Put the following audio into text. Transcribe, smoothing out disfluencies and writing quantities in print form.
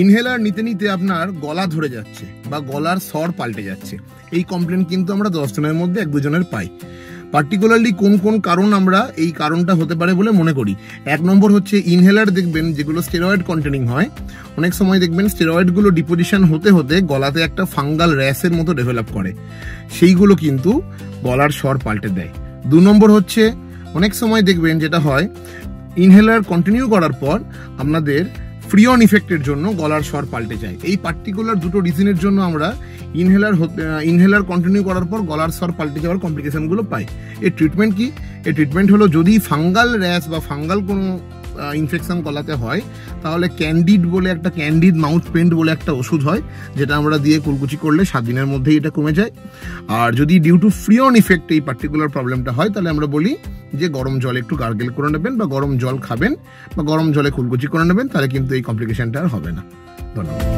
Inhaler নিতে নিতে আপনার গলা ধরে যাচ্ছে বা গলার স্বর পাল্টে যাচ্ছে, এই কমপ্লেন কিন্তু আমরা 10 জনের মধ্যে 1-2 জনের পাই। পার্টিকুলারলি কোন কোন কারণ আমরা এই কারণটা হতে পারে বলে মনে করি? 1 নম্বর হচ্ছে ইনহেলার দেখবেন যেগুলো স্টেরয়েড কন্টেনিং হয়, অনেক সময় দেখবেন স্টেরয়েডগুলো ডিপোজিশন হতে হতে গলাতে একটা ফাঙ্গাল র্যাশের মতো ডেভেলপ করে, সেইগুলো কিন্তু গলার স্বর পাল্টে দেয়। 2 নম্বর হচ্ছে অনেক সময় দেখবেন যেটা হয় ইনহেলার কন্টিনিউ করার পর আপনাদের ফ্রিয়ন ইফেক্টের জন্য গলার স্বর পাল্টে যায়। এই পার্টিকুলার দুটো রিজনের জন্য আমরা ইনহেলার কন্টিনিউ করার পর গলার স্বর পাল্টে যাওয়ার কমপ্লিকেশনগুলো পাই। এর ট্রিটমেন্ট কি? এর ট্রিটমেন্ট হলো যদি ফাঙ্গাল র্যাশ বা ফাঙ্গাল কোনো ইনফেকশন গলাতে হয় তাহলে ক্যান্ডিড মাউথ পেন্ট বলে একটা ওষুধ হয়, যেটা আমরা দিয়ে কুলকুচি করলে 7 দিনের মধ্যেই এটা কমে যায়। আর যদি ডিউ টু ফ্রিয়ন ইফেক্ট এই পার্টিকুলার প্রবলেমটা হয় তাহলে আমরা বলি যে গরম জলে একটু গার্গেল করে নেবেন বা গরম জল খাবেন বা গরম জলে কুলকুচি করে নেবেন, তাহলে কিন্তু এই কমপ্লিকেশনটা আর হবে না। ধন্যবাদ।